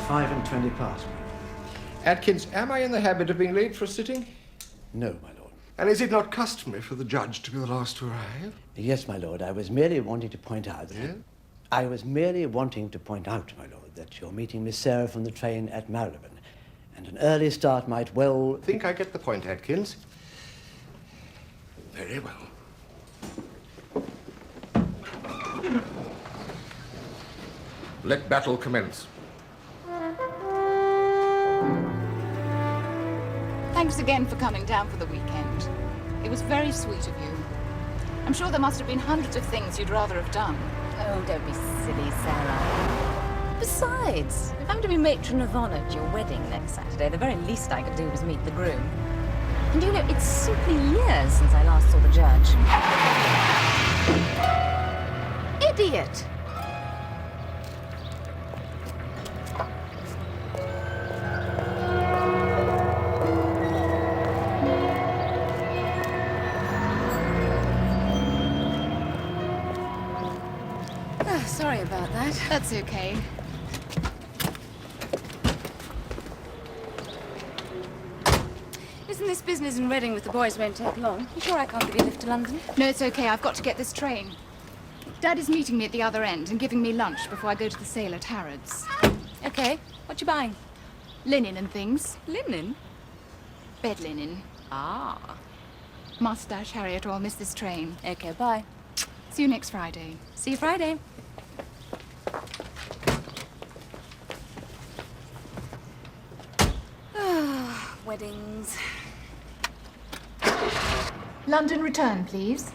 5:20 past. Atkins, am I in the habit of being late for a sitting? No, my lord. And is it not customary for the judge to be the last to arrive? Yes, my lord. I was merely wanting to point out... Yeah? I was merely wanting to point out, my lord, that you're meeting Miss Sarah from the train at Marylebone, and an early start might well... Think I get the point, Atkins. Very well. Let battle commence. Thanks again for coming down for the weekend. It was very sweet of you. I'm sure there must have been hundreds of things you'd rather have done. Oh, don't be silly, Sarah. Besides, if I'm to be matron of honor at your wedding next Saturday, the very least I could do was meet the groom. And you know, it's simply years since I last saw the judge. Idiot! Sorry about that. That's okay. Listen, this business in Reading with the boys won't take long. You sure I can't give you a lift to London? No, it's okay. I've got to get this train. Dad is meeting me at the other end and giving me lunch before I go to the sale at Harrods. Okay. What you buying? Linen and things. Linen? Bed linen. Ah. Mustache, Harriet, or I'll miss this train. Okay, bye. See you next Friday. See you Friday. Weddings. London return, please.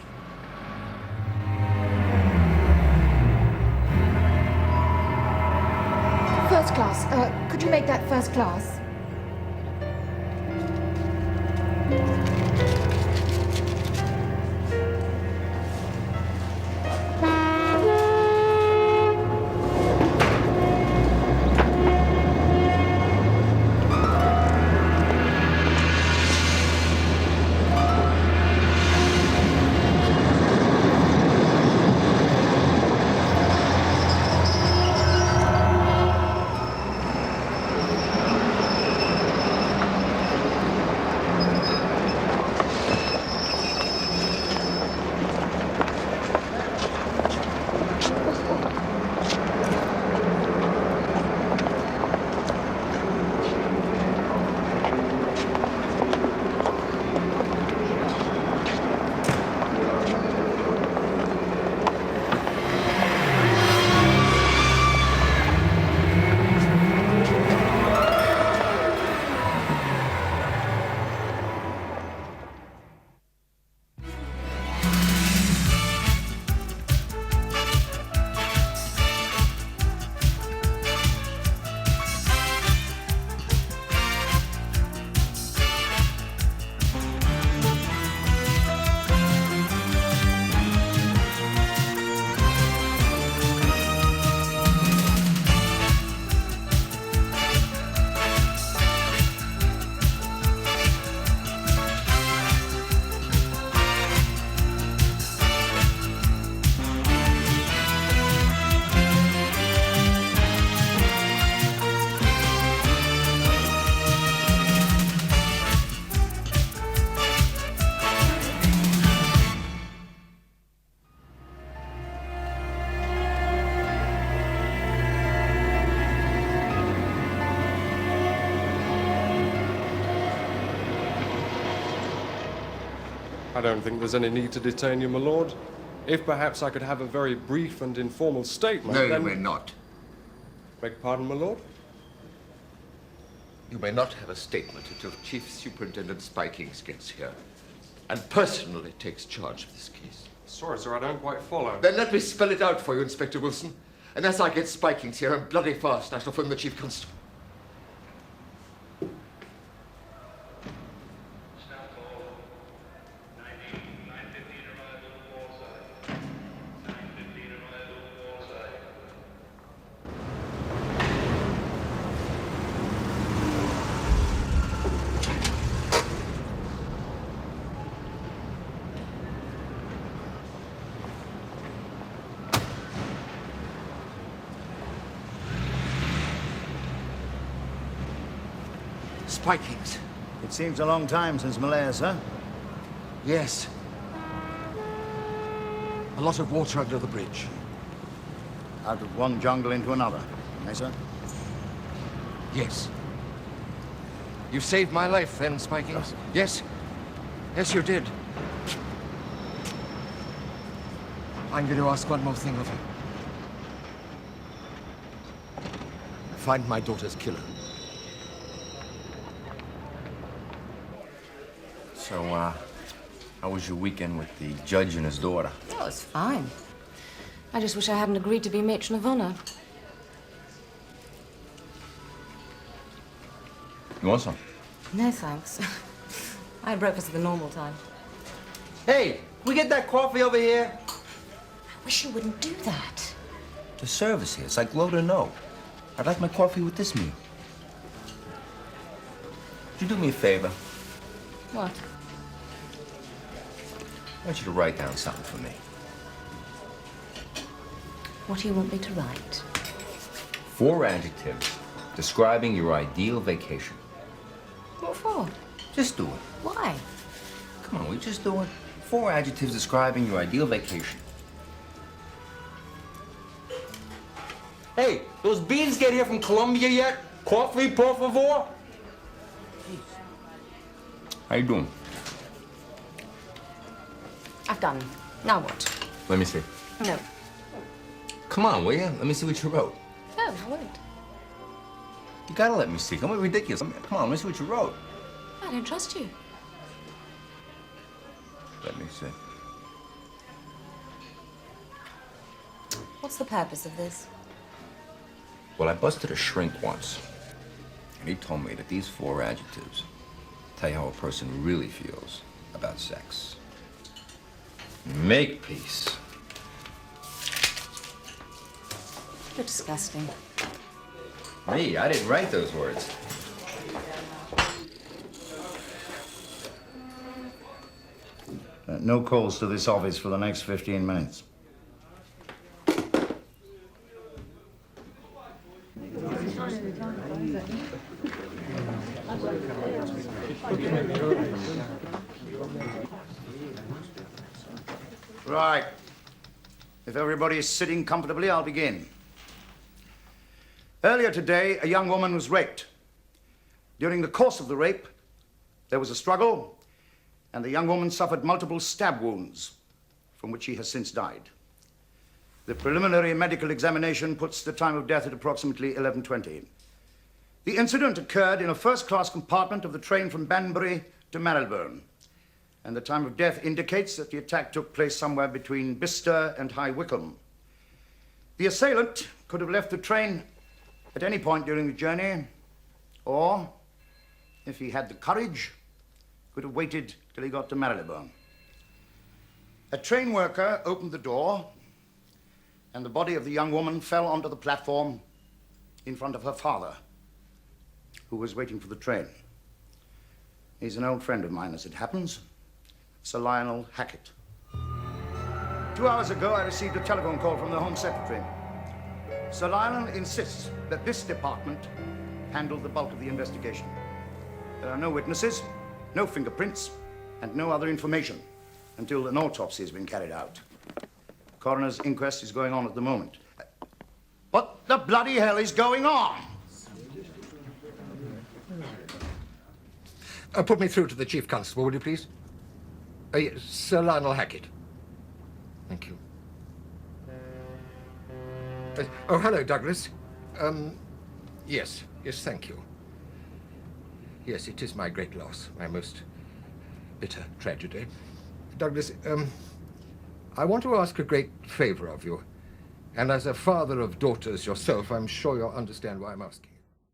First class. Could you make that first class? I don't think there's any need to detain you, my lord. If perhaps I could have a very brief and informal statement, No, then... you may not. Beg pardon, my lord? You may not have a statement until Chief Superintendent Spikings gets here and personally takes charge of this case. Sorry, sir, I don't quite follow. Then let me spell it out for you, Inspector Wilson. And as I get Spikings here, and bloody fast, I shall phone the Chief Constable. Spikings. It seems a long time since Malaya, sir. Yes. A lot of water under the bridge. Out of one jungle into another. Eh, sir? Yes. You saved my life then, Spikings. Yes. Yes, you did. I'm going to ask one more thing of you. Find my daughter's killer. So, how was your weekend with the judge and his daughter? Oh, it's fine. I just wish I hadn't agreed to be matron of honor. You want some? No, thanks. I had breakfast at the normal time. Hey, we get that coffee over here? I wish you wouldn't do that. The service here, it's like low to no. I'd like my coffee with this meal. Would you do me a favor? What? I want you to write down something for me. What do you want me to write? 4 adjectives describing your ideal vacation. What for? Just do it. Why? Come on, we just do it. 4 adjectives describing your ideal vacation. Hey, those beans get here from Colombia yet? Coffee, por favor? How you doing? I've done. Now what? Let me see. No. Come on, will you? Let me see what you wrote. No, I won't. You gotta let me see. Don't be ridiculous. Come on, let me see what you wrote. I don't trust you. Let me see. What's the purpose of this? Well, I busted a shrink once, and he told me that these 4 adjectives tell you how a person really feels about sex. Make peace. You're disgusting. Me? I didn't write those words. No calls to this office for the next 15 minutes. Right. If everybody is sitting comfortably, I'll begin. Earlier today, a young woman was raped. During the course of the rape, there was a struggle, and the young woman suffered multiple stab wounds, from which she has since died. The preliminary medical examination puts the time of death at approximately 11:20. The incident occurred in a first-class compartment of the train from Banbury to Marylebone, and the time of death indicates that the attack took place somewhere between Bicester and High Wycombe. The assailant could have left the train at any point during the journey, or, if he had the courage, could have waited till he got to Marylebone. A train worker opened the door, and the body of the young woman fell onto the platform in front of her father, who was waiting for the train. He's an old friend of mine, as it happens, Sir Lionel Hackett. 2 hours ago, I received a telephone call from the Home Secretary. Sir Lionel insists that this department handled the bulk of the investigation. There are no witnesses, no fingerprints, and no other information until an autopsy has been carried out. Coroner's inquest is going on at the moment. What the bloody hell is going on? Put me through to the Chief Constable, will you please? Yes, Sir Lionel Hackett. Thank you. Oh, hello, Douglas. Yes, thank you. Yes, it is my great loss, my most bitter tragedy. Douglas, I want to ask a great favor of you. And as a father of daughters yourself, I'm sure you'll understand why I'm asking.